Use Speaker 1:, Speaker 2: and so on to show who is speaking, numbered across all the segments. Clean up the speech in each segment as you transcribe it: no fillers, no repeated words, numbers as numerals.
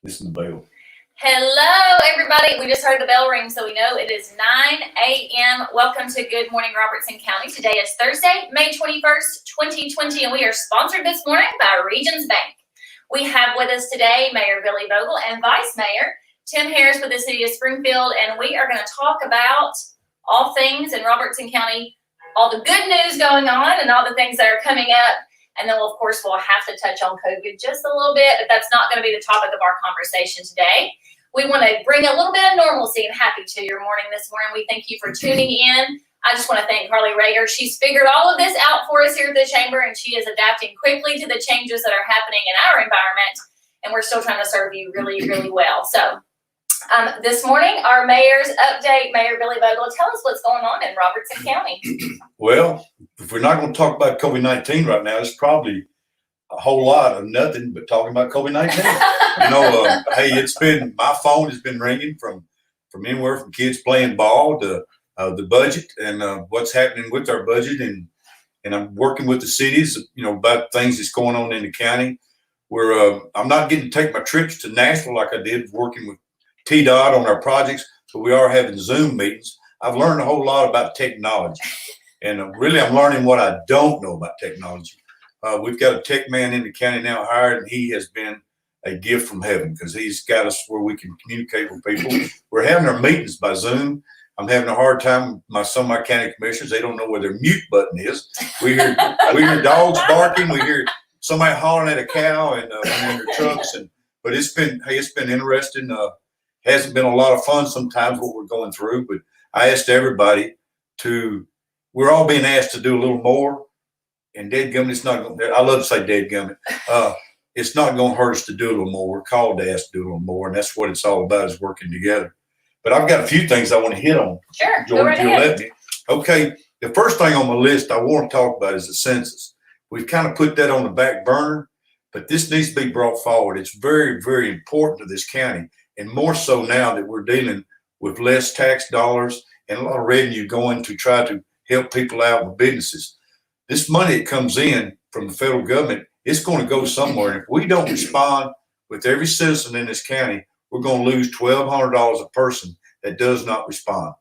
Speaker 1: Listen to the bell.
Speaker 2: Hello, everybody. We just heard the bell ring, so we know it is 9 a.m. Welcome to Good Morning Robertson County. Today is Thursday, May 21st, 2020, and we are sponsored this morning by Regions Bank. We have with us today Mayor Billy Vogel and Vice Mayor Tim Harris with the City of Springfield, and we are going to talk about all things in Robertson County, all the good news going on and all the things that are coming up. And then, of course, we'll have to touch on COVID just a little bit, but that's not going to be the topic of our conversation today. We want to bring a little bit of normalcy and happy to your morning this morning. We thank you for tuning in. I just want to thank Carly Rager. She's figured all of this out for us here at the Chamber, and she is adapting quickly to the changes that are happening in our environment, and we're still trying to serve you really, really well. So this morning, our mayor's update, Mayor Billy Vogel, tell us what's going on in Robertson County.
Speaker 1: Well, if we're not going to talk about COVID-19 right now, it's probably a whole lot of nothing but talking about COVID-19. Hey, my phone has been ringing from anywhere from kids playing ball to the budget and what's happening with our budget, and I'm working with the cities, about things that's going on in the county. Where I'm not getting to take my trips to Nashville like I did working with TDOT on our projects, but we are having Zoom meetings. I've learned a whole lot about technology, and really I'm learning what I don't know about technology. We've got a tech man in the county now hired, and he has been a gift from heaven because he's got us where we can communicate with people. We're having our meetings by Zoom. I'm having a hard time. Some of my county commissioners, they don't know where their mute button is. We hear dogs barking. We hear somebody hollering at a cow and in their trucks. But it's been interesting. Hasn't been a lot of fun sometimes what we're going through, but I asked everybody we're all being asked to do a little more, and dadgummit, it's not going to, I love to say dadgummit, it's not going to hurt us to do a little more. We're called to ask to do a little more, and that's what it's all about, is working together. But I've got a few things I want to hit on.
Speaker 2: Sure,
Speaker 1: Jordan,
Speaker 2: go right
Speaker 1: if you'll
Speaker 2: ahead.
Speaker 1: let me. Okay, the first thing on my list I want to talk about is the census. We've kind of put that on the back burner, but this needs to be brought forward. It's very, very important to this county. And more so now that we're dealing with less tax dollars and a lot of revenue going to try to help people out with businesses. This money that comes in from the federal government, it's going to go somewhere. And if we don't respond with every citizen in this county, we're going to lose $1,200 a person that does not respond.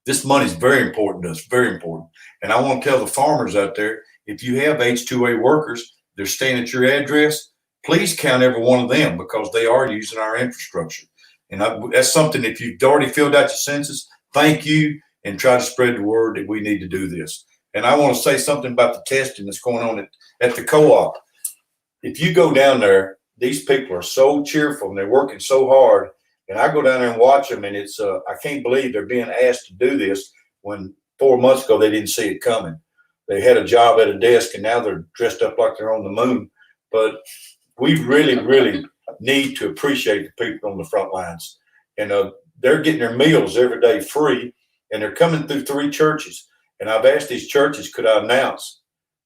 Speaker 1: This money is very important to us, very important. And I want to tell the farmers out there, if you have H-2A workers, they're staying at your address, please count every one of them because they are using our infrastructure. And that's something, if you've already filled out your census, thank you, and try to spread the word that we need to do this. And I want to say something about the testing that's going on at the co-op. If you go down there, these people are so cheerful and they're working so hard. And I go down there and watch them, and it's I can't believe they're being asked to do this when 4 months ago they didn't see it coming. They had a job at a desk, and now they're dressed up like they're on the moon. But we really, really need to appreciate the people on the front lines. And they're getting their meals every day free, and they're coming through 3 churches. And I've asked these churches, could I announce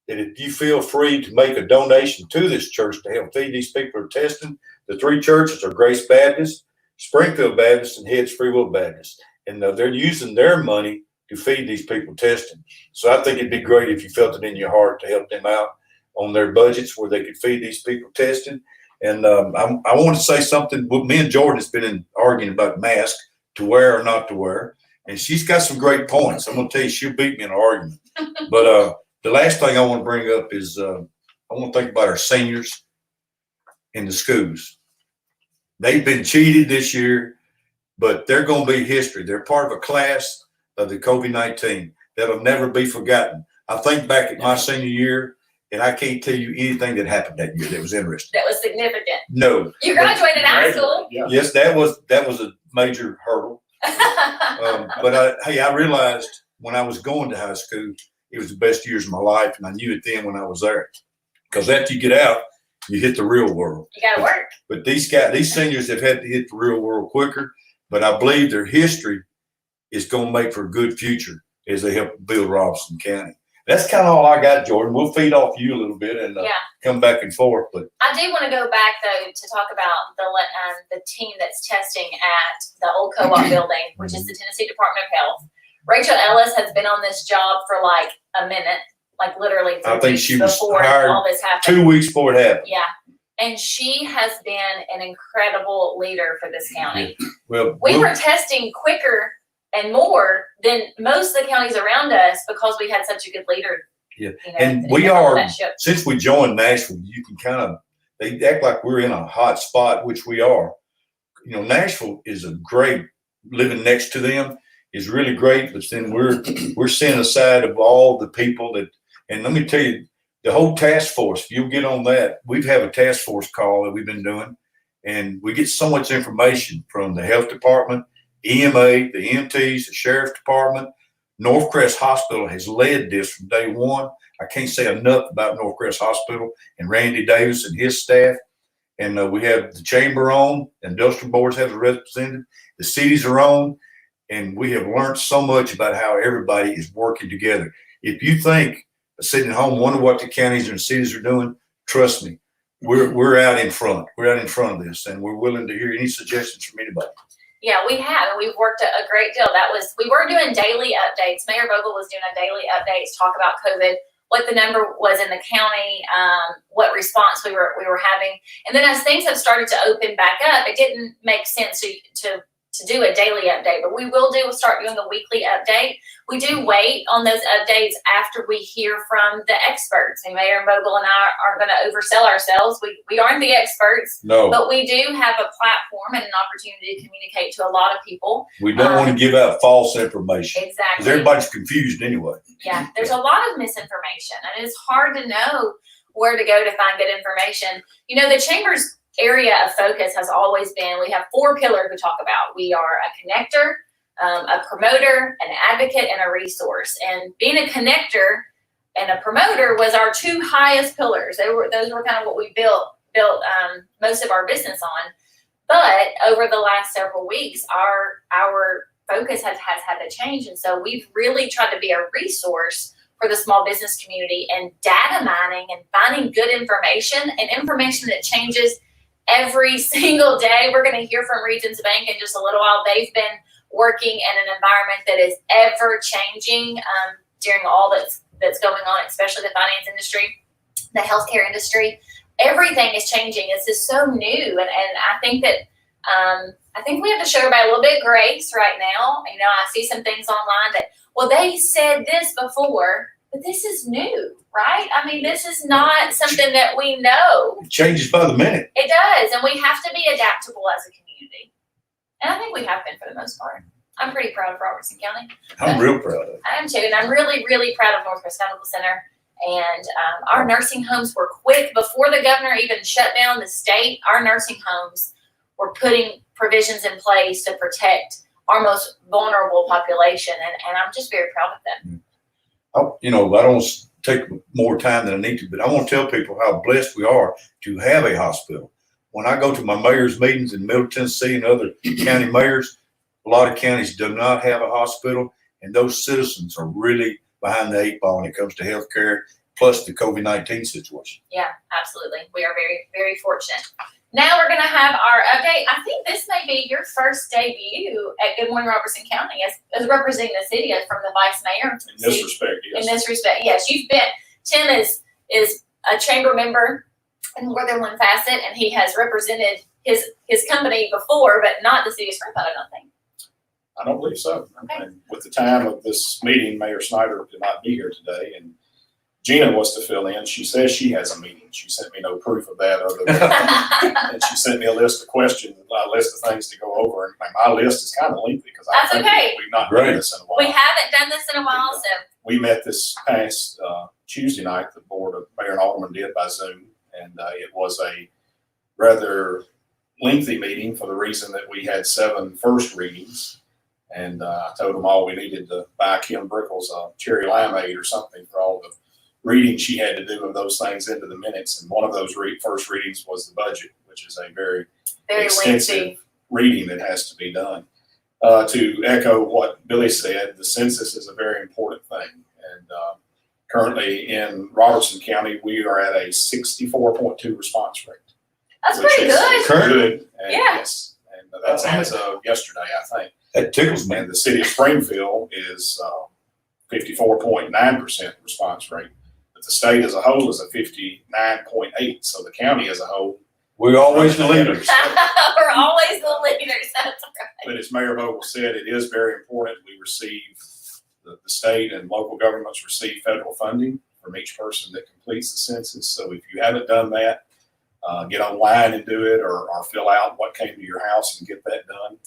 Speaker 1: that if you feel free to make a donation to this church to help feed these people who are testing, the 3 churches are Grace Baptist, Springfield Baptist, and Heads Free Will Baptist. And they're using their money to feed these people testing. So I think it'd be great if you felt it in your heart to help them out on their budgets where they could feed these people testing. And I want to say something. Me and Jordan has been arguing about masks to wear or not to wear, and she's got some great points. I'm going to tell you, she'll beat me in an argument. But the last thing I want to bring up is I want to think about our seniors in the schools. They've been cheated this year, but they're going to be history. They're part of a class of the COVID-19 that'll never be forgotten. I think back at my senior year, and I can't tell you anything that happened that year that was interesting.
Speaker 2: That was significant.
Speaker 1: No.
Speaker 2: You graduated high school.
Speaker 1: Yeah. Yes, that was a major hurdle. But I realized when I was going to high school, it was the best years of my life, and I knew it then when I was there. Because after you get out, you hit the real world.
Speaker 2: You got to work.
Speaker 1: But these seniors have had to hit the real world quicker. But I believe their history is going to make for a good future as they help build Robertson County. That's kind of all I got, Jordan. We'll feed off you a little bit and come back and forth. But
Speaker 2: I do want to go back, though, to talk about the team that's testing at the old co-op building, which is the Tennessee Department of Health. Rachel Ellis has been on this job for like a minute, like literally 3
Speaker 1: I think
Speaker 2: weeks
Speaker 1: she was
Speaker 2: before
Speaker 1: hired
Speaker 2: all this happened.
Speaker 1: 2 weeks before it happened.
Speaker 2: Yeah. and she has been an incredible leader for this county.
Speaker 1: Well,
Speaker 2: We were testing quicker and more than most of the counties around us because we had such a good leader.
Speaker 1: Yeah.
Speaker 2: You know,
Speaker 1: And
Speaker 2: to
Speaker 1: we
Speaker 2: help
Speaker 1: are,
Speaker 2: that ship.
Speaker 1: since we joined Nashville, you can they act like we're in a hot spot, which we are. You know, Nashville is a great, living next to them is really great, but then we're seeing a side of all the people that, and let me tell you, the whole task force, if you'll get on that, we have a task force call that we've been doing, and we get so much information from the health department, EMA, the EMTs, the sheriff's department. Northcrest Hospital has led this from day one. I can't say enough about Northcrest Hospital and Randy Davis and his staff. And we have the chamber on, industrial boards have a representative, the cities are on, and we have learned so much about how everybody is working together. If you think sitting at home, wonder what the counties and cities are doing, trust me, we're out in front. We're out in front of this, and we're willing to hear any suggestions from anybody.
Speaker 2: Yeah, we have, and we've worked a great deal. We were doing daily updates. Mayor Vogel was doing a daily updates, talk about COVID, what the number was in the county, what response we were having. And then as things have started to open back up, it didn't make sense to do a daily update, but we will start doing a weekly update. We do wait on those updates after we hear from the experts. And Mayor Vogel and I aren't going to oversell ourselves. We aren't the experts,
Speaker 1: No,
Speaker 2: but we do have a platform and an opportunity to communicate to a lot of people.
Speaker 1: we don't want to give out false information because
Speaker 2: Exactly.
Speaker 1: everybody's confused anyway.
Speaker 2: Yeah, there's a lot of misinformation, and it's hard to know where to go to find good information. You know, the Chamber's area of focus has always been, we have 4 pillars we talk about. We are a connector, a promoter, an advocate, and a resource. And being a connector and a promoter was our 2 highest pillars. Those were kind of what we built most of our business on. But over the last several weeks, our focus has had to change. And so we've really tried to be a resource for the small business community and data mining and finding good information and information that changes every single day. We're going to hear from Regions Bank in just a little while. They've been working in an environment that is ever changing during all that's going on, especially the finance industry, the healthcare industry. Everything is changing. It's just so new. And I think that I think we have to show everybody a little bit of grace right now. You know, I see some things online that, well, they said this before, but this is new, right? I mean, this is not something that we know.
Speaker 1: It changes by the minute.
Speaker 2: It does, and we have to be adaptable as a community. And I think we have been for the most part. I'm pretty proud of Robertson County.
Speaker 1: I'm real proud of it.
Speaker 2: I am too, and I'm really, really proud of Northwest Medical Center. And our nursing homes were quick. Before the governor even shut down the state, our nursing homes were putting provisions in place to protect our most vulnerable population. And I'm just very proud of them.
Speaker 1: I don't want to take more time than I need to, but I want to tell people how blessed we are to have a hospital. When I go to my mayor's meetings in Middle Tennessee and other county mayors, a lot of counties do not have a hospital, and those citizens are really behind the 8 ball when it comes to health care, plus the COVID-19 situation.
Speaker 2: Yeah, absolutely. We are very, very fortunate. Now we're going to have our update. I think this may be your first debut at Good Morning Robertson County as representing the city from the vice mayor.
Speaker 3: In this respect, yes.
Speaker 2: In this respect, yes. You've been, Tim is a chamber member in more than one facet, and he has represented his company before, but not the city of Springfield, I don't think.
Speaker 3: I don't believe so.
Speaker 2: Okay.
Speaker 3: And with the time of this meeting, Mayor Snyder did not be here today, and Gina was to fill in. She says she has a meeting. She sent me no proof of that other than, and she sent me a list of questions, a list of things to go over. And my list is kind of lengthy because I
Speaker 2: That's
Speaker 3: think
Speaker 2: okay.
Speaker 3: we've not done this in a while.
Speaker 2: We haven't done this in a while, so.
Speaker 3: We met this past Tuesday night. The board of mayor and alderman did by Zoom, and it was a rather lengthy meeting for the reason that we had 7 first readings. And I told them all we needed to buy Kim Brickles a cherry limeade or something for all the reading she had to do of those things into the minutes. And one of those first readings was the budget, which is a very extensive
Speaker 2: lengthy
Speaker 3: reading that has to be done. To echo what Billy said, the census is a very important thing. And currently in Robertson County, we are at a 64.2 response rate.
Speaker 2: That's pretty good.
Speaker 3: Good. And
Speaker 2: Yeah.
Speaker 3: Yes. And that's as of yesterday, I think.
Speaker 1: That tickles me.
Speaker 3: And the city of Springfield is 54.9% response rate. But the state as a whole is a 59.8. So the county as a whole
Speaker 1: We're always the leaders.
Speaker 2: We're always the leaders. That's right.
Speaker 3: But as Mayor Vogel said, it is very important we receive, the state and local governments receive federal funding from each person that completes the census. So if you haven't done that, get online and do it, or fill out what came to your house and get that done.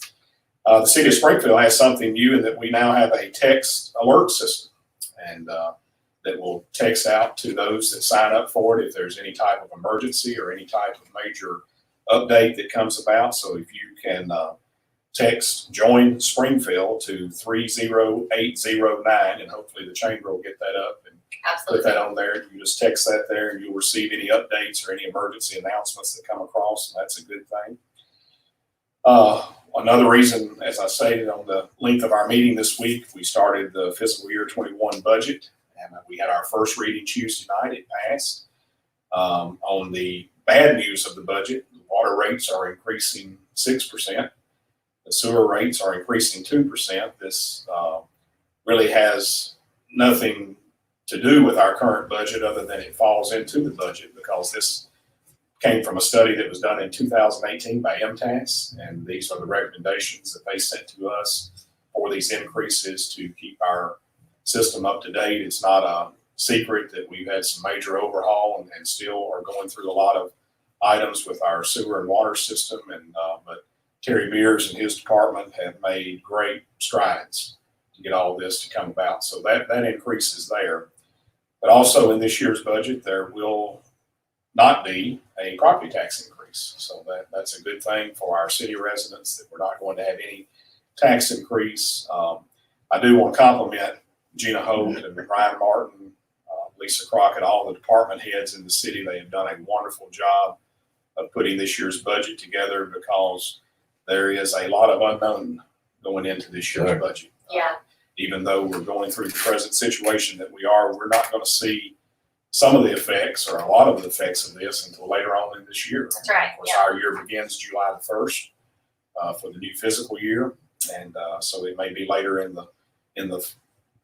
Speaker 3: The city of Springfield has something new in that we now have a text alert system, and that will text out to those that sign up for it if there's any type of emergency or any type of major update that comes about. So if you can text Join Springfield to 30809, and hopefully the chamber will get that up and
Speaker 2: Absolutely.
Speaker 3: put that on there. You just text that there and you'll receive any updates or any emergency announcements that come across, and that's a good thing. Another reason, as I stated on the length of our meeting this week, we started the fiscal year 21 budget, and we had our first reading Tuesday night. It passed. On the bad news of the budget, the water rates are increasing 6%. The sewer rates are increasing 2%. This really has nothing to do with our current budget other than it falls into the budget because this came from a study that was done in 2018 by MTAS, and these are the recommendations that they sent to us for these increases to keep our system up to date. It's not a secret that we've had some major overhaul and still are going through a lot of items with our sewer and water system, and but Terry Beers and his department have made great strides to get all this to come about. So that increase is there. But also in this year's budget, there will not be a property tax increase. So that's a good thing for our city residents, that we're not going to have any tax increase. I do want to compliment Gina Holt and Ryan Martin, Lisa Crockett, all the department heads in the city. They have done a wonderful job of putting this year's budget together, because there is a lot of unknown going into this year's budget.
Speaker 2: Yeah.
Speaker 3: Even though we're going through the present situation that we are, we're not going to see some of the effects or a lot of the effects of this until later on in this year.
Speaker 2: That's right.
Speaker 3: Of course, our year begins July the 1st for the new fiscal year, and so it may be later in the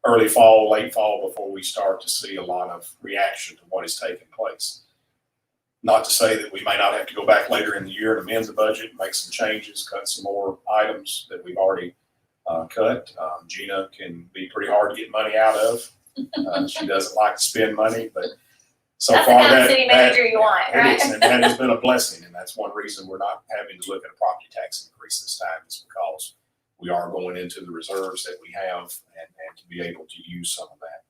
Speaker 3: early fall, late fall, before we start to see a lot of reaction to what is taking place. Not to say that we may not have to go back later in the year and amend the budget, make some changes, cut some more items that we've already cut. Gina can be pretty hard to get money out of. She doesn't like to spend money, but so
Speaker 2: That's
Speaker 3: far
Speaker 2: the kind of city manager you want, right?
Speaker 3: It is, and that has been a blessing, and that's one reason we're not having to look at a property tax increase this time, is because we are going into the reserves that we have and to be able to use some of that.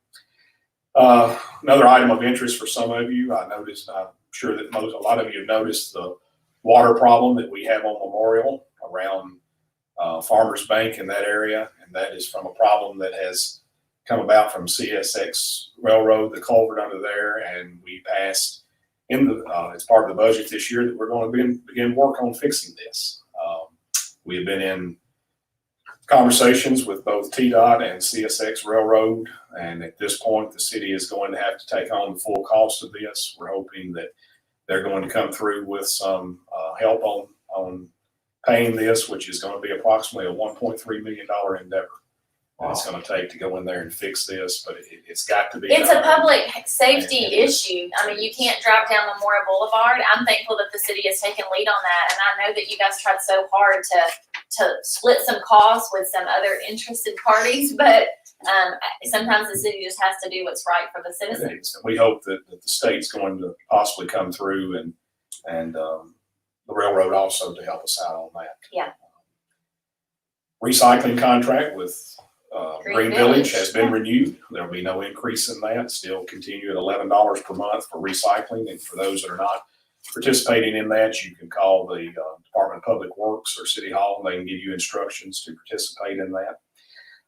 Speaker 3: Another item of interest for some of you, I noticed, I'm sure that a lot of you have noticed the water problem that we have on Memorial around Farmers Bank in that area, and that is from a problem that has come about from CSX Railroad, the culvert under there, and we passed as part of the budget this year that we're going to begin work on fixing this. We have been in conversations with both TDOT and CSX Railroad, and at this point, the city is going to have to take on the full cost of this. We're hoping that they're going to come through with some help on paying this, which is going to be approximately a $1.3 million endeavor. Wow. It's going to take to go in there and fix this, but it's got to be.
Speaker 2: It's a public safety issue. I mean, you can't drive down Memorial Boulevard. I'm thankful that the city has taken lead on that, and I know that you guys tried so hard to split some costs with some other interested parties, but sometimes the city just has to do what's right for the citizens.
Speaker 3: And we hope that the state's going to possibly come through and the railroad also to help us out on that.
Speaker 2: Yeah.
Speaker 3: Recycling contract with Green Village has been
Speaker 2: Yeah.
Speaker 3: renewed. There'll be no increase in that. Still continue at $11 per month for recycling. And for those that are not participating in that, you can call the Department of Public Works or City Hall, and they can give you instructions to participate in that.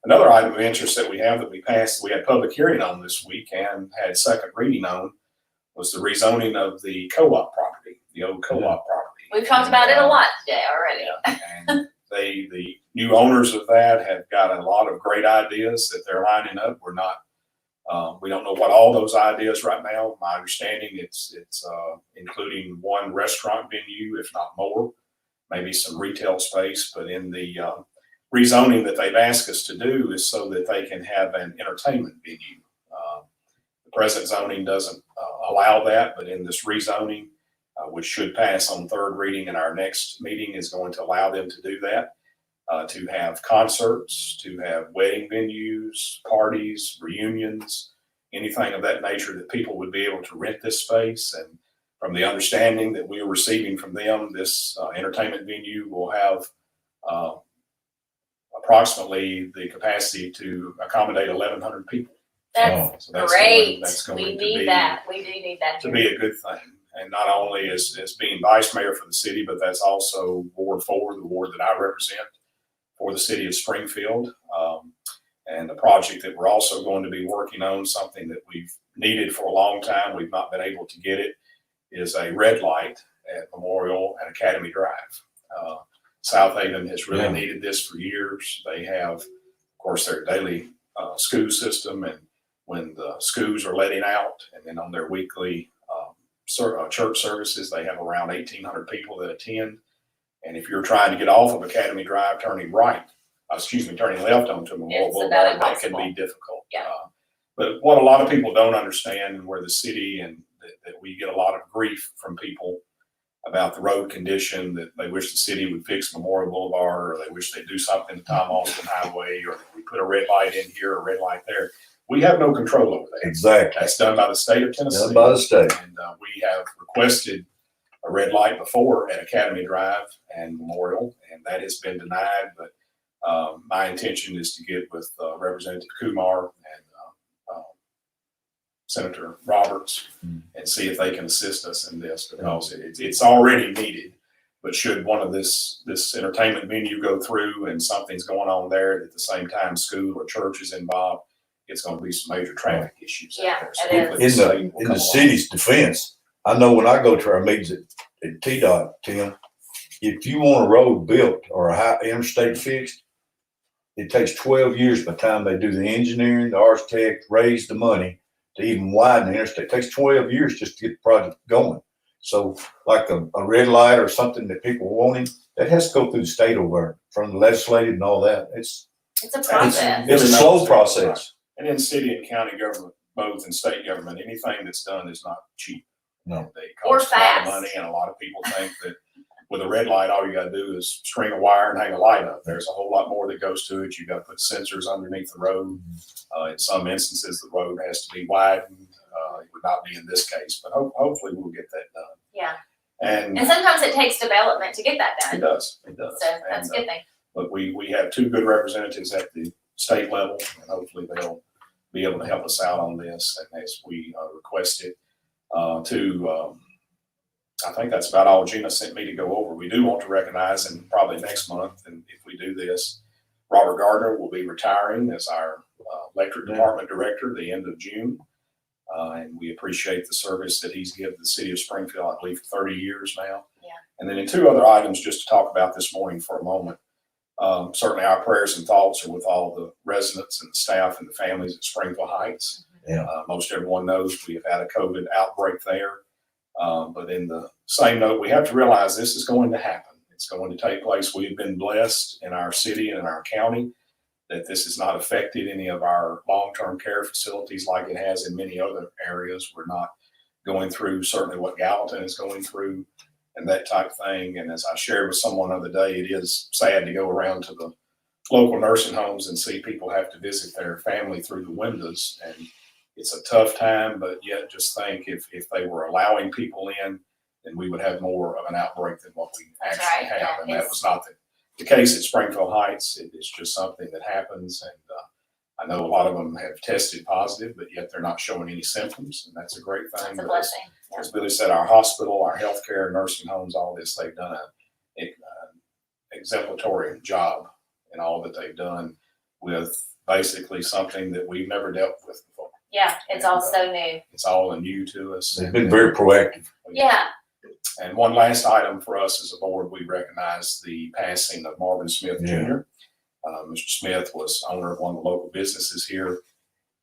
Speaker 3: Another item of interest that we have that we passed, we had public hearing on this week and had second reading on, was the rezoning of the co-op property, the old co-op property.
Speaker 2: We've talked about it a lot today already.
Speaker 3: And the new owners of that have got a lot of great ideas that they're lining up. We don't know what all those ideas right now. My understanding, it's including one restaurant venue, if not more, maybe some retail space. But in the rezoning that they've asked us to do is so that they can have an entertainment venue. The present zoning doesn't allow that, but in this rezoning, which should pass on third reading, and our next meeting is going to allow them to do that, to have concerts, to have wedding venues, parties, reunions, anything of that nature that people would be able to rent this space. And from the understanding that we are receiving from them, this entertainment venue will have approximately the capacity to accommodate 1,100 people.
Speaker 2: That's
Speaker 3: So that's
Speaker 2: great.
Speaker 3: that's going
Speaker 2: We
Speaker 3: to
Speaker 2: need
Speaker 3: be,
Speaker 2: that. We do need that
Speaker 3: to
Speaker 2: here.
Speaker 3: be a good thing. And not only as being vice mayor for the city, but that's also Ward 4, the ward that I represent for the city of Springfield. And a project that we're also going to be working on, something that we've needed for a long time, we've not been able to get it, is a red light at Memorial and Academy Drive. South Haven has really needed this for years. They have, of course, their daily school system, and when the schools are letting out, and then on their weekly church services, they have around 1,800 people that attend. And if you're trying to get off of Academy Drive, turning left onto Memorial Boulevard, that can be difficult.
Speaker 2: Yeah.
Speaker 3: But what a lot of people don't understand, and where the city and that we get a lot of grief from people about the road condition, that they wish the city would fix Memorial Boulevard, or they wish they'd do something to Tom Austin Highway, or we put a red light in here, a red light there. We have no control over that.
Speaker 1: Exactly.
Speaker 3: That's done by the state of Tennessee.
Speaker 1: Done by the state.
Speaker 3: And we have requested a red light before at Academy Drive and Memorial, and that has been denied. But my intention is to get with Representative Kumar and Senator Roberts and see if they can assist us in this, because it's already needed. But should one of this entertainment venue go through and something's going on there, at the same time school or church is involved, it's going to be some major traffic issues out there. So hopefully
Speaker 1: In
Speaker 3: state will
Speaker 1: the
Speaker 3: come
Speaker 1: city's defense, I know when I go to our meetings at TDOT, Tim, if you want a road built or a interstate fixed, it takes 12 years by the time they do the engineering, the architect, raise the money to even widen the interstate. It takes 12 years just to get the project going. So like a red light or something that people are wanting, that has to go through the state over from the legislative and all that. It's
Speaker 2: a process.
Speaker 1: It's a slow process.
Speaker 3: And in city and county government, both in state government, anything that's done is not cheap.
Speaker 1: No.
Speaker 3: They
Speaker 2: Or
Speaker 3: cost a lot of
Speaker 2: fast.
Speaker 3: money, and a lot of people think that with a red light, all you got to do is string a wire and hang a light up. There's a whole lot more that goes to it. You've got to put sensors underneath the road. In some instances, the road has to be widened. It would not be in this case, but hopefully we'll get that done.
Speaker 2: Yeah.
Speaker 3: And
Speaker 2: sometimes it takes development to get that
Speaker 3: it
Speaker 2: done.
Speaker 3: does. It does.
Speaker 2: So that's a good thing.
Speaker 3: But we have two good representatives at the state level, and hopefully they'll be able to help us out on this. And as we requested I think that's about all Gina sent me to go over. We do want to recognize, and probably next month, and if we do this, Robert Gardner will be retiring as our electric department director at the end of June. And we appreciate the service that he's given the city of Springfield, I believe, for 30 years now.
Speaker 2: Yeah.
Speaker 3: And then in two other items just to talk about this morning for a moment. Certainly our prayers and thoughts are with all the residents and the staff and the families at Springfield Heights.
Speaker 1: Yeah.
Speaker 3: Most everyone knows we have had a COVID outbreak there. But in the same note, we have to realize this is going to happen. It's going to take place. We've been blessed in our city and in our county that this has not affected any of our long-term care facilities like it has in many other areas. We're not going through certainly what Gallatin is going through and that type of thing. And as I shared with someone the other day, it is sad to go around to the local nursing homes and see people have to visit their family through the windows. And it's a tough time, but yet just think if they were allowing people in, then we would have more of an outbreak than what we actually have.
Speaker 2: Yeah,
Speaker 3: and that was not the case at Springfield Heights. It's just something that happens. And I know a lot of them have tested positive, but yet they're not showing any symptoms. And that's a great thing.
Speaker 2: It's a blessing.
Speaker 3: As Billy said, our hospital, our healthcare, nursing homes, all this, they've done an exemplary job in all that they've done with basically something that we've never dealt with before.
Speaker 2: Yeah, it's all so new.
Speaker 3: It's all new to us.
Speaker 1: They've been very proactive.
Speaker 2: Yeah.
Speaker 3: And one last item for us as a board, we recognize the passing of Marvin Smith Jr. Mr. Smith was owner of one of the local businesses here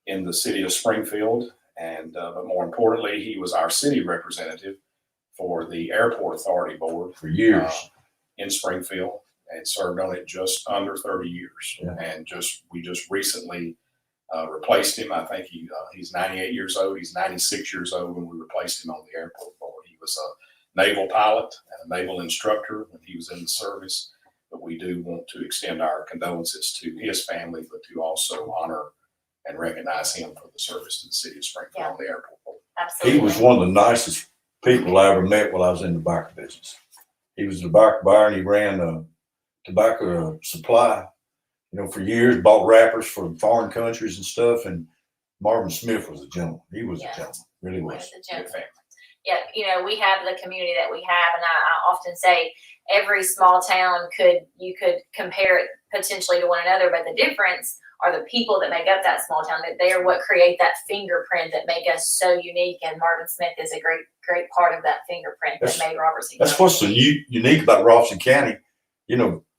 Speaker 3: in the city of Springfield. And but more importantly, he was our city representative for the Airport Authority Board
Speaker 1: For years.
Speaker 3: In Springfield, and served on it just under 30 years.
Speaker 1: Yeah.
Speaker 3: And we just recently replaced him. I think he's 98 years old. He's 96 years old when we replaced him on the airport board. He was naval pilot and a naval instructor when he was in the service. But we do want to extend our condolences to his family, but to also honor and recognize him for the service to the city of Springfield on the airport board.
Speaker 2: Absolutely.
Speaker 1: He was one of the nicest people I ever met while I was in the tobacco business. He was a tobacco buyer and he ran a tobacco supply, for years, bought wrappers for foreign countries and stuff. And Marvin Smith was a gentleman. He was a gentleman, really was.
Speaker 3: Good family.
Speaker 2: Yeah, we have the community that we have, and I often say every small town you could compare it potentially to one another, but the difference are the people that make up that small town, that they are what create that fingerprint that make us so unique. And Marvin Smith is a great part of that fingerprint that made Robertson County.
Speaker 1: That's what's so unique about Robertson County.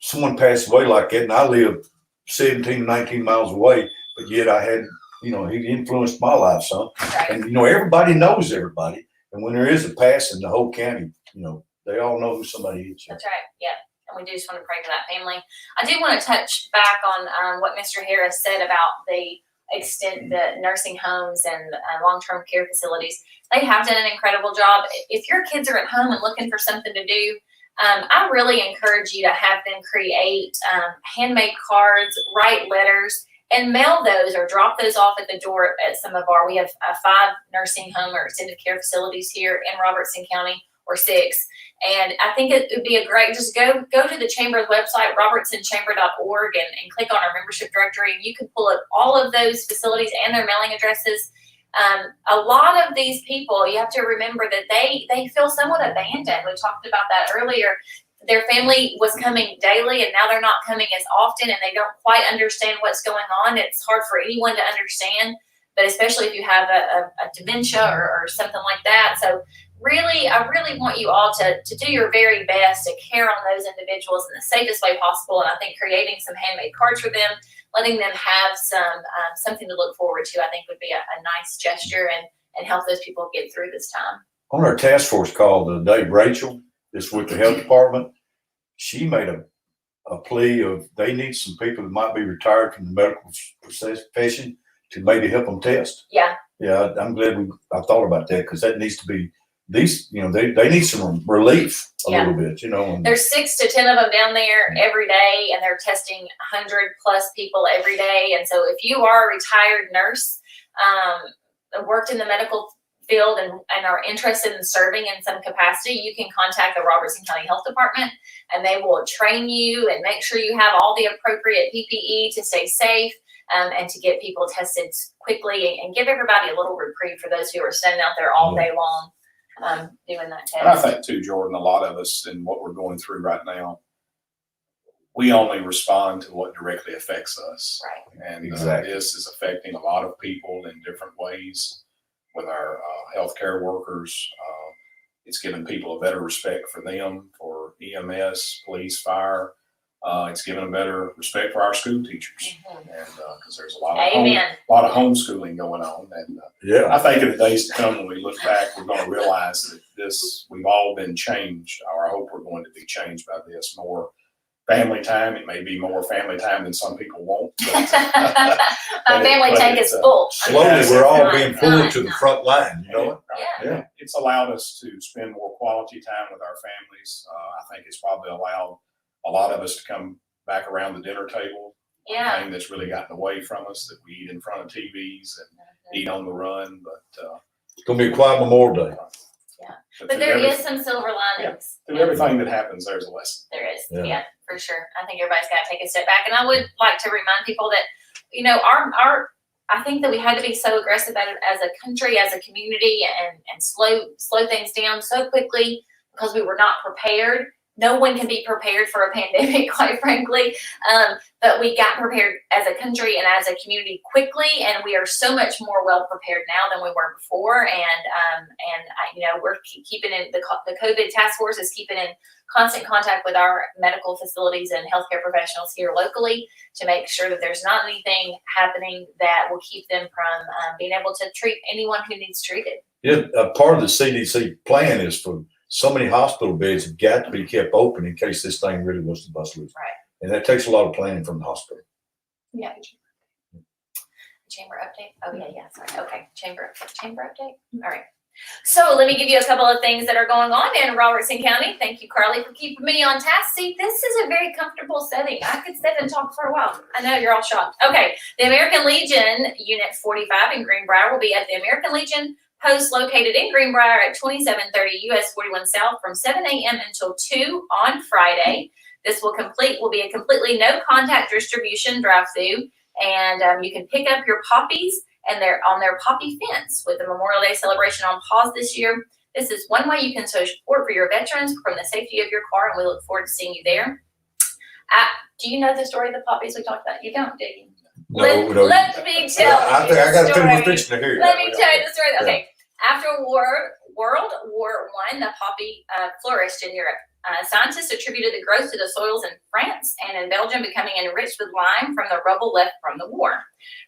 Speaker 1: Someone passed away like that, and I live 17, 19 miles away, but yet I had, he influenced my life some.
Speaker 2: Right.
Speaker 1: And, everybody knows everybody. And when there is a pass in the whole county, they all know who somebody is.
Speaker 2: That's right. Yeah. And we do just want to pray for that family. I do want to touch back on what Mr. Harris said about the nursing homes and long-term care facilities. They have done an incredible job. If your kids are at home and looking for something to do, I really encourage you to have them create handmade cards, write letters, and mail those or drop those off at the door at some of we have 5 nursing home or extended care facilities here in Robertson County, or 6. And I think it would be a great, just go to the Chamber's website, robertsonchamber.org, and click on our membership directory, and you can pull up all of those facilities and their mailing addresses. A lot of these people, you have to remember that they feel somewhat abandoned. We talked about that earlier. Their family was coming daily, and now they're not coming as often, and they don't quite understand what's going on. It's hard for anyone to understand, but especially if you have a dementia or something like that. So I really want you all to do your very best to care on those individuals in the safest way possible. And I think creating some handmade cards for them, letting them have something to look forward to, I think would be a nice gesture and help those people get through this time.
Speaker 1: On our task force call the other day, Rachel, this with the health department, she made a plea of they need some people that might be retired from the medical profession to maybe help them test.
Speaker 2: Yeah.
Speaker 1: Yeah, I'm glad I thought about that, because that needs to be these, they need some relief a little bit, And
Speaker 2: there's 6 to 10 of them down there every day, and they're testing 100+ people every day. And so if you are a retired nurse, worked in the medical field and are interested in serving in some capacity, you can contact the Robertson County Health Department, and they will train you and make sure you have all the appropriate PPE to stay safe. And to get people tested quickly and give everybody a little reprieve for those who are standing out there all day long doing that test.
Speaker 3: And I think too, Jordan, a lot of us in what we're going through right now, we only respond to what directly affects us.
Speaker 2: Right.
Speaker 3: And
Speaker 1: exactly.
Speaker 3: This is affecting a lot of people in different ways with our healthcare workers. It's giving people a better respect for them, for EMS, police, fire. It's given a better respect for our school teachers, and because there's a lot of homeschooling going on, and I think in the days to come, when we look back, we're going to realize that we've all been changed. Or I hope we're going to be changed by this. More family time. It may be more family time than some people want. But,
Speaker 2: my family tank is full.
Speaker 1: Slowly, we're all being pulled to the front line.
Speaker 2: Yeah.
Speaker 3: It's allowed us to spend more quality time with our families. I think it's probably allowed a lot of us to come back around the dinner table.
Speaker 2: Yeah.
Speaker 3: Thing that's really gotten away from us, that we eat in front of TVs and eat on the run. But
Speaker 1: it's going to be a quiet Memorial Day.
Speaker 2: Yeah. But there is some silver linings.
Speaker 3: Through everything that happens, there's a lesson.
Speaker 2: There is. Yeah, for sure. I think everybody's got to take a step back. And I would like to remind people that, I think that we had to be so aggressive at it as a country, as a community, and slow things down so quickly because we were not prepared. No one can be prepared for a pandemic, quite frankly. But we got prepared as a country and as a community quickly, and we are so much more well prepared now than we were before. And we're keeping in the COVID task force is keeping in constant contact with our medical facilities and healthcare professionals here locally to make sure that there's not anything happening that will keep them from being able to treat anyone who needs treated.
Speaker 1: Yeah, part of the CDC plan is for so many hospital beds have got to be kept open in case this thing really was to bust loose.
Speaker 2: Right.
Speaker 1: And that takes a lot of planning from the hospital.
Speaker 2: Yeah. Chamber update. Oh yeah. Sorry. Okay. Chamber update. All right. So let me give you a couple of things that are going on in Robertson County. Thank you, Carly, for keeping me on task. See, this is a very comfortable setting. I could sit and talk for a while. I know you're all shocked. Okay, the American Legion Unit 45 in Greenbrier will be at the American Legion Post located in Greenbrier at 2730 US 41 South from 7 a.m. until 2 on Friday. This will be a completely no contact distribution drive-through, and you can pick up your poppies and they're on their poppy fence with the Memorial Day celebration on pause this year. This is one way you can show support for your veterans from the safety of your car, and we look forward to seeing you there. Do you know the story of the poppies we talked about? You don't, do you?
Speaker 1: No,
Speaker 2: Let me tell you
Speaker 1: I think I got a feeling we're
Speaker 2: story.
Speaker 1: fixing to hear.
Speaker 2: Let me tell you the story. Okay. After World War I, the poppy flourished in Europe. Scientists attributed the growth to the soils in France and in Belgium becoming enriched with lime from the rubble left from the war.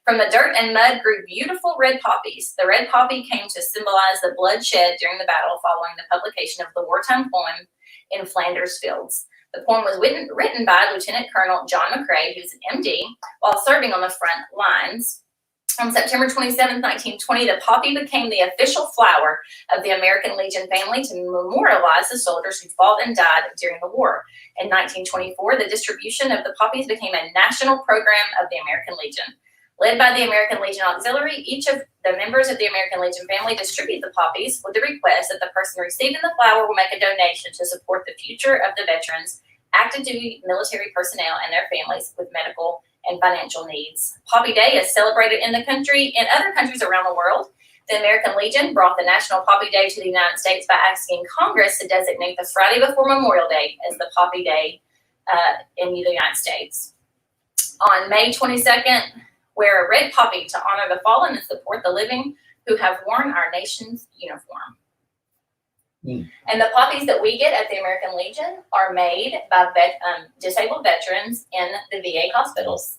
Speaker 2: From the dirt and mud grew beautiful red poppies. The red poppy came to symbolize the bloodshed during the battle following the publication of the wartime poem In Flanders Fields. The poem was written by Lieutenant Colonel John McCrae, who's an MD, while serving on the front lines. On September 27, 1920, the poppy became the official flower of the American Legion family to memorialize the soldiers who fought and died during the war. In 1924, the distribution of the poppies became a national program of the American Legion. Led by the American Legion Auxiliary, each of the members of the American Legion family distribute the poppies with the request that the person receiving the flower will make a donation to support the future of the veterans, active duty military personnel, and their families with medical and financial needs. Poppy Day is celebrated in other countries around the world. The American Legion brought the National Poppy Day to the United States by asking Congress to designate the Friday before Memorial Day as the Poppy Day in the United States. On May 22nd, wear a red poppy to honor the fallen and support the living who have worn our nation's uniform. And the poppies that we get at the American Legion are made by disabled veterans in the VA hospitals.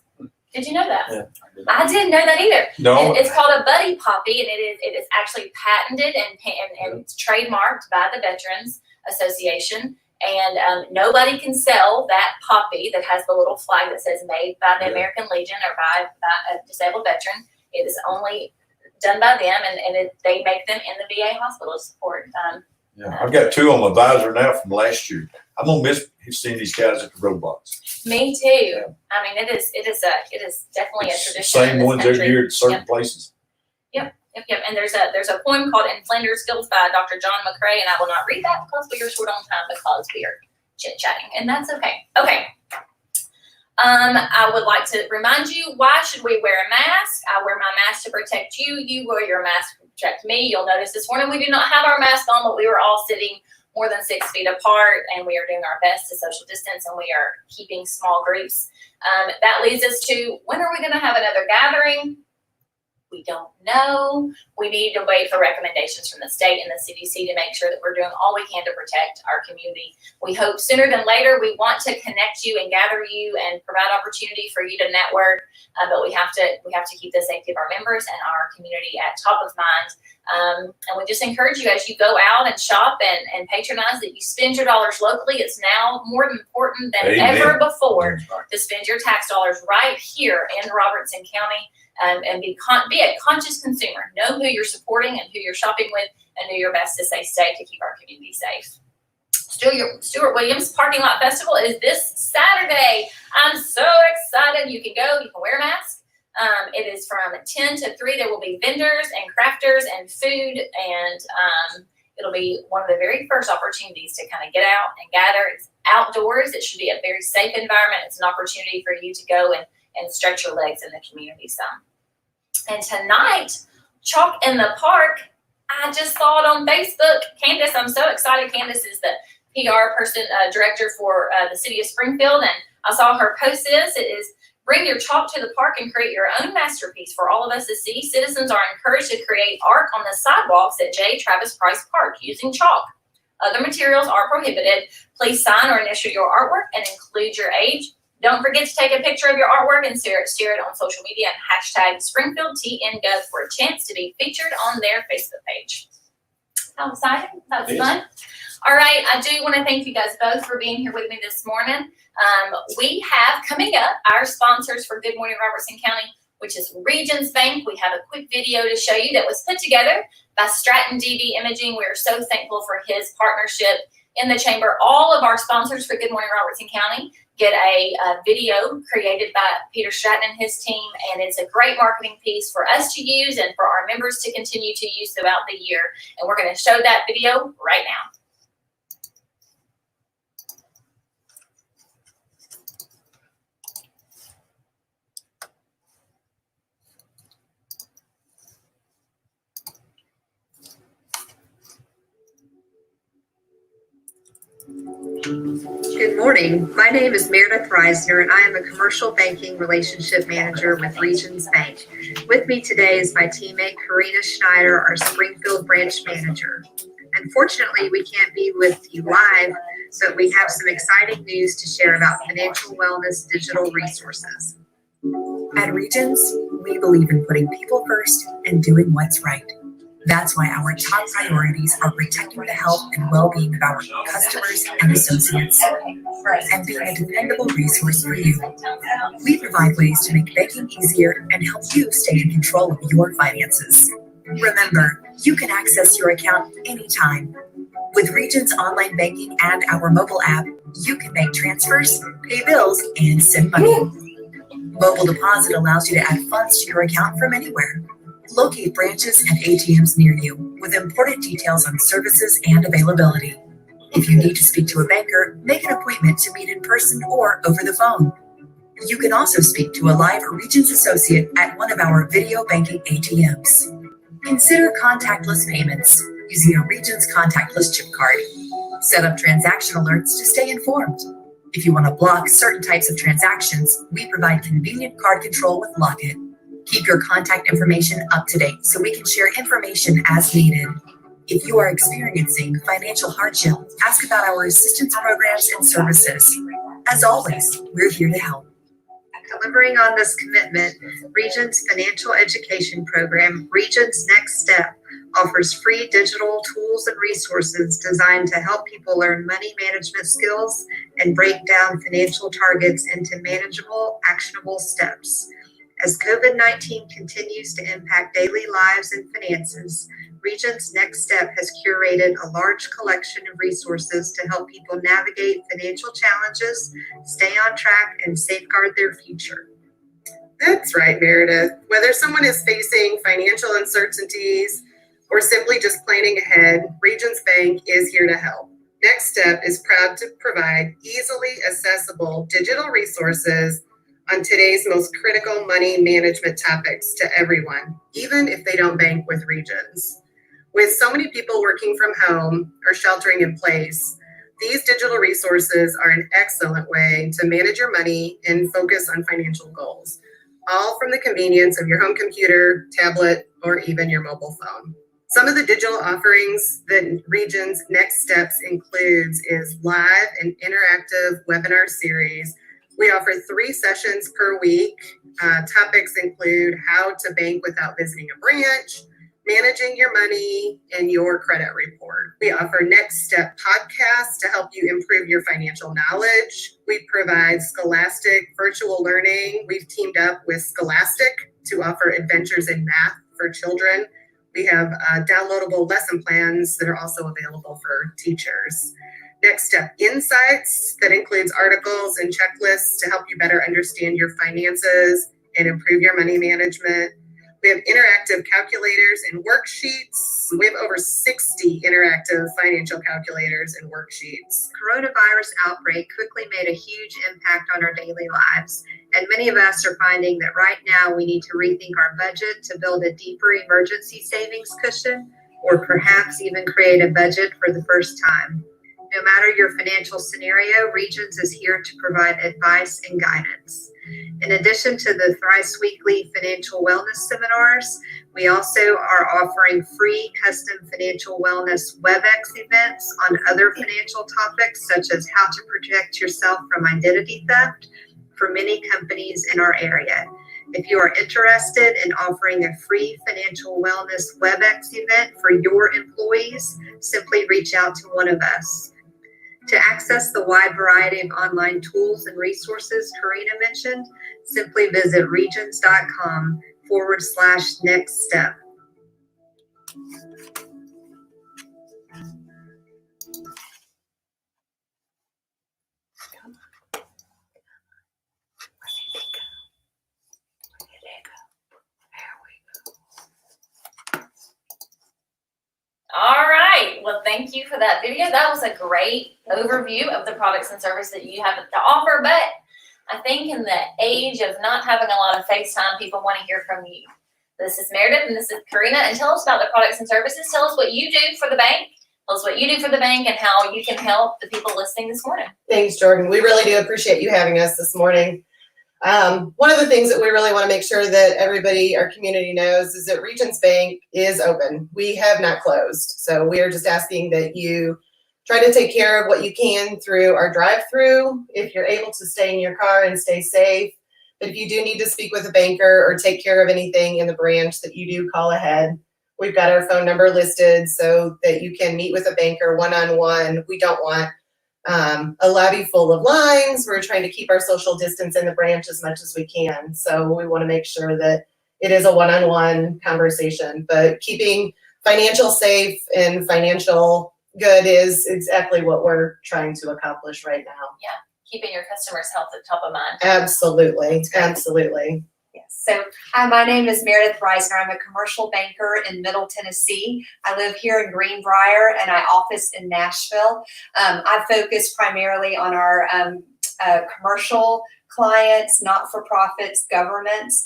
Speaker 2: Did you know that?
Speaker 3: Yeah,
Speaker 2: I didn't know that either.
Speaker 1: No.
Speaker 2: It's called a buddy poppy, and it is actually patented and trademarked by the Veterans Association. And nobody can sell that poppy that has the little flag that says made by the American Legion or by a disabled veteran. It is only done by them, and they make them in the VA hospital to support.
Speaker 1: Yeah, I've got two on my visor now from last year. I'm gonna miss seeing these guys at the roadblocks.
Speaker 2: Me too. I mean, it is definitely a tradition.
Speaker 1: Same ones every year at certain places.
Speaker 2: Yep. And there's a poem called In Flanders Fields by Dr. John McCrae, and I will not read that because we are short on time because we are chit-chatting, and that's okay. Okay. I would like to remind you, why should we wear a mask? I wear my mask to protect you. You wear your mask to protect me. You'll notice this morning we do not have our mask on, but we were all sitting more than 6 feet apart, and we are doing our best to social distance, and we are keeping small groups. That leads us to, when are we going to have another gathering? We don't know. We need to wait for recommendations from the state and the CDC to make sure that we're doing all we can to protect our community. We hope sooner than later. We want to connect you and gather you and provide opportunity for you to network, but we have to keep the safety of our members and our community at top of mind. And we just encourage you, as you go out and shop and patronize, that you spend your dollars locally. It's now more important than ever before to spend your tax dollars right here in Robertson County. And be a conscious consumer. Know who you're supporting and who you're shopping with, and do your best to stay safe to keep our community safe. Stuart Williams Parking Lot Festival is this Saturday. I'm so excited. You can go. You can wear a mask. It is from 10 to 3. There will be vendors and crafters and food, and it'll be one of the very first opportunities to kind of get out and gather. It's outdoors. It should be a very safe environment. It's an opportunity for you to go and stretch your legs in the community some. And tonight, Chalk in the Park, I just saw it on Facebook. Candace, I'm so excited. Candace is the PR director for the city of Springfield, and I saw her post this. It is, bring your chalk to the park and create your own masterpiece for all of us to see. Citizens are encouraged to create art on the sidewalks at J. Travis Price Park using chalk. Other materials are prohibited. Please sign or initial your artwork and include your age. Don't forget to take a picture of your artwork and share it on social media and hashtag SpringfieldTNGov for a chance to be featured on their Facebook page. How exciting. That was fun. All right. I do want to thank you guys both for being here with me this morning. We have coming up our sponsors for Good Morning Robertson County. which is Regions Bank. We have a quick video to show you that was put together by Stratton DB Imaging. We are so thankful for his partnership in the chamber. All of our sponsors for Good Morning Robertson County get a video created by Peter Stratton and his team, and it's a great marketing piece for us to use and for our members to continue to use throughout the year. And we're going to show that video right now.
Speaker 4: Good morning. My name is Meredith Reisner, and I am a commercial banking relationship manager with Regions Bank. With me today is my teammate, Karina Schneider, our Springfield branch manager. Unfortunately, we can't be with you live, but we have some exciting news to share about financial wellness digital resources.
Speaker 5: At Regions, we believe in putting people first and doing what's right. That's why our top priorities are protecting the health and well-being of our customers and associates, and being a dependable resource for you. We provide ways to make banking easier and help you stay in control of your finances. Remember, you can access your account anytime. With Regions Online Banking and our mobile app, you can make transfers, pay bills, and send money. Mobile Deposit allows you to add funds to your account from anywhere. Locate branches and ATMs near you with important details on services and availability. If you need to speak to a banker, make an appointment to meet in person or over the phone. You can also speak to a live Regions associate at one of our video banking ATMs. Consider contactless payments using a Regions contactless chip card. Set up transaction alerts to stay informed. If you want to block certain types of transactions, we provide convenient card control with Lock It. Keep your contact information up to date so we can share information as needed. If you are experiencing financial hardship, ask about our assistance programs and services. As always, we're here to help.
Speaker 4: Delivering on this commitment, Regions Financial Education Program, Regions Next Step, offers free digital tools and resources designed to help people learn money management skills and break down financial targets into manageable, actionable steps. As COVID-19 continues to impact daily lives and finances, Regions Next Step has curated a large collection of resources to help people navigate financial challenges, stay on track, and safeguard their future.
Speaker 6: That's right, Meredith. Whether someone is facing financial uncertainties or simply just planning ahead, Regions Bank is here to help. Next Step is proud to provide easily accessible digital resources on today's most critical money management topics to everyone, even if they don't bank with Regions. With so many people working from home or sheltering in place, these digital resources are an excellent way to manage your money and focus on financial goals, all from the convenience of your home computer, tablet, or even your mobile phone. Some of the digital offerings that Regions Next Steps includes is live and interactive webinar series. We offer 3 sessions per week. Topics include how to bank without visiting a branch, managing your money, and your credit report. We offer Next Step podcasts to help you improve your financial knowledge. We provide Scholastic virtual learning. We've teamed up with Scholastic to offer adventures in math for children. We have downloadable lesson plans that are also available for teachers. Next Step Insights that includes articles and checklists to help you better understand your finances and improve your money management. We have interactive calculators and worksheets. We have over 60 interactive financial calculators and worksheets.
Speaker 4: Coronavirus outbreak quickly made a huge impact on our daily lives, and many of us are finding that right now we need to rethink our budget to build a deeper emergency savings cushion, or perhaps even create a budget for the first time. No matter your financial scenario, Regions is here to provide advice and guidance. In addition to the thrice weekly financial wellness seminars, we also are offering free custom financial wellness WebEx events on other financial topics, such as how to protect yourself from identity theft for many companies in our area. If you are interested in offering a free financial wellness WebEx event for your employees, simply reach out to one of us. To access the wide variety of online tools and resources Karina mentioned, simply visit regions.com/next step.
Speaker 2: All right. Well, thank you for that video. That was a great overview of the products and services that you have to offer. But I think in the age of not having a lot of FaceTime, people want to hear from you. This is Meredith and this is Karina. And tell us about the products and services. Tell us what you do for the bank. Tell us what you do for the bank and how you can help the people listening this morning.
Speaker 6: Thanks, Jordan. We really do appreciate you having us this morning. One of the things that we really want to make sure that everybody, our community knows is that Regions Bank is open. We have not closed. So we are just asking that you try to take care of what you can through our drive-through. If you're able to stay in your car and stay safe. But if you do need to speak with a banker or take care of anything in the branch, that you do call ahead. We've got our phone number listed so that you can meet with a banker one-on-one. We don't want a lobby full of lines. We're trying to keep our social distance in the branch as much as we can. So we want to make sure that it is a one-on-one conversation, but keeping financial safe and financial good is exactly what we're trying to accomplish right now.
Speaker 2: Yeah. Keeping your customers' health at top of mind.
Speaker 6: Absolutely. Absolutely.
Speaker 7: Yes. So my name is Meredith Reisner. I'm a commercial banker in Middle Tennessee. I live here in Greenbrier and I office in Nashville. I focus primarily on our commercial clients, not-for-profits, governments.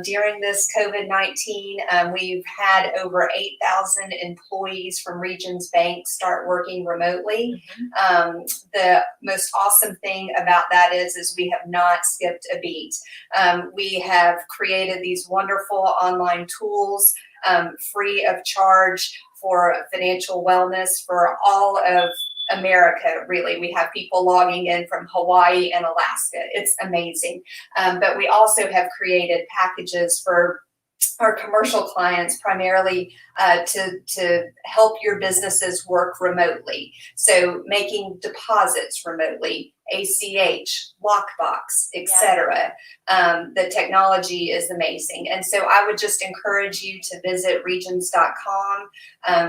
Speaker 7: During this COVID-19, we've had over 8,000 employees from Regions Bank start working remotely. The most awesome thing about that is we have not skipped a beat. We have created these wonderful online tools free of charge for financial wellness for all of America, really. We have people logging in from Hawaii and Alaska. It's amazing. But we also have created packages for our commercial clients, primarily to help your businesses work remotely. So making deposits remotely, ACH, lockbox, etc. The technology is amazing. And so I would just encourage you to visit regions.com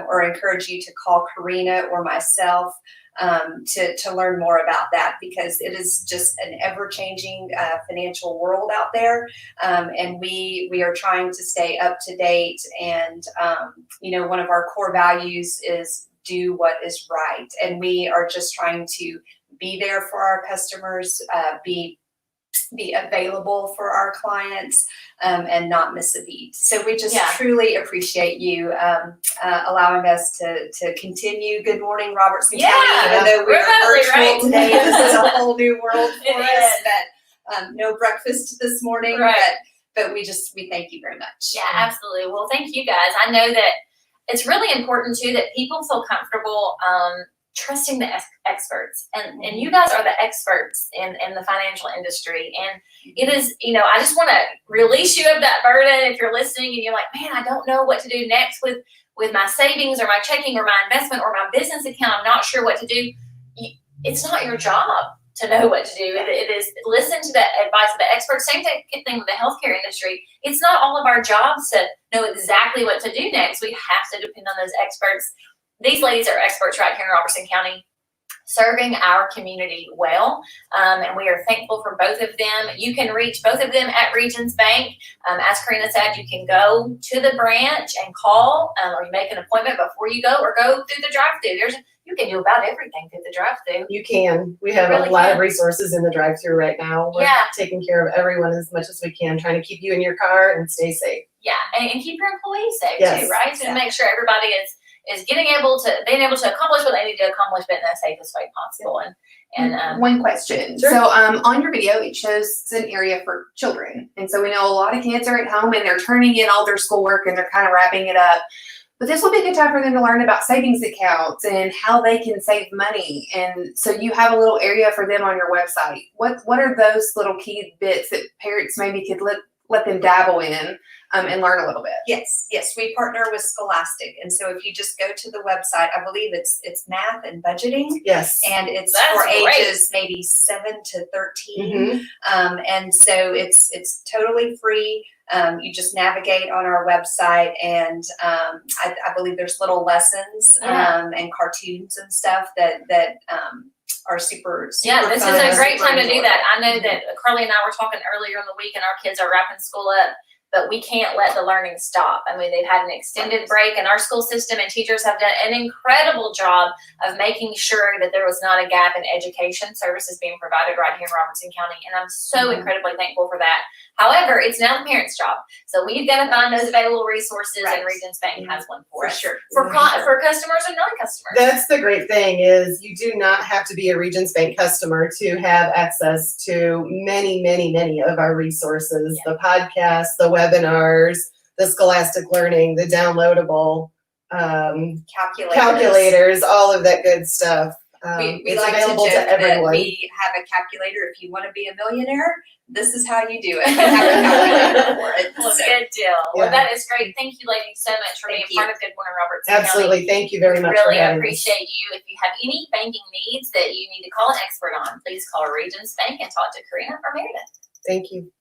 Speaker 7: or encourage you to call Karina or myself to learn more about that, because it is just an ever-changing financial world out there. And we are trying to stay up to date. And, one of our core values is do what is right. And we are just trying to be there for our customers, be available for our clients, and not miss a beat. So we just truly appreciate you allowing us to continue. Good morning, Robertson County. Even though we're virtual today, this is a whole new world for us. But no breakfast this morning, but we thank you very much.
Speaker 2: Yeah, absolutely. Well, thank you guys. I know that it's really important too that people feel comfortable trusting the experts, and you guys are the experts in the financial industry. And it is, I just want to release you of that burden. If you're listening and you're like, man, I don't know what to do next with my savings or my checking or my investment or my business account, I'm not sure what to do. It's not your job to know what to do. It is listen to the advice of the experts. Same thing with the healthcare industry. It's not all of our jobs to know exactly what to do next. We have to depend on those experts. These ladies are experts right here in Robertson County, serving our community well, and we are thankful for both of them. You can reach both of them at Regions Bank. As Karina said, you can go to the branch and call, or you make an appointment before you go, or go through the drive-through. You can do about everything through the drive-through.
Speaker 6: You can. We have a lot of resources in the drive-through right now. We're taking care of everyone as much as we can, trying to keep you in your car and stay safe.
Speaker 2: Yeah, and keep your employees safe too, right? So make sure everybody is being able to accomplish what they need to accomplish, but in the safest way possible. And
Speaker 8: one question.
Speaker 6: Sure.
Speaker 8: So on your video, it shows an area for children. And so we know a lot of kids are at home and they're turning in all their schoolwork and they're kind of wrapping it up. But this will be a good time for them to learn about savings accounts and how they can save money. And so you have a little area for them on your website. What are those little key bits that parents maybe could let them dabble in and learn a little bit.
Speaker 7: Yes, we partner with Scholastic, and so if you just go to the website, I believe it's math and budgeting,
Speaker 6: Yes.
Speaker 7: and it's
Speaker 2: That's
Speaker 7: for
Speaker 2: great.
Speaker 7: ages maybe 7 to 13.
Speaker 6: Mhm.
Speaker 7: And so it's totally free. You just navigate on our website, and I believe there's little lessons and cartoons and stuff that are super
Speaker 2: Yeah, this
Speaker 7: fun
Speaker 2: is
Speaker 7: and
Speaker 2: a great
Speaker 7: super
Speaker 2: time to do
Speaker 7: enjoyable.
Speaker 2: that. I know that Carly and I were talking earlier in the week, and our kids are wrapping school up, but we can't let the learning stop. I mean, they've had an extended break, and our school system and teachers have done an incredible job of making sure that there was not a gap in education services being provided right here in Robertson County, and I'm so incredibly thankful for that. However, it's now the parents' job, so we've got to find those available resources,
Speaker 7: Right.
Speaker 2: and Regions Bank has one for us.
Speaker 7: sure.
Speaker 2: For customers and non-customers.
Speaker 6: That's the great thing is you do not have to be a Regions Bank customer to have access to many, many, many of our resources, the podcasts, the webinars, the Scholastic Learning, the downloadable calculators, all of that good stuff.
Speaker 7: We
Speaker 6: It's
Speaker 7: like
Speaker 6: available
Speaker 7: to
Speaker 6: to
Speaker 7: joke that
Speaker 6: everyone.
Speaker 7: we have a calculator. If you want to be a millionaire, this is how you do it. You have a calculator for it.
Speaker 2: Well,
Speaker 7: So,
Speaker 2: good deal. Well,
Speaker 6: Yeah.
Speaker 2: that is great. Thank you, ladies, so much for being
Speaker 7: Thank you.
Speaker 2: part of Good Morning Robertson County.
Speaker 6: Absolutely. Thank you very much for
Speaker 2: Really
Speaker 6: having us.
Speaker 2: appreciate you. If you have any banking needs that you need to call an expert on, please call Regions Bank and talk to Karina or Meredith.
Speaker 6: Thank you.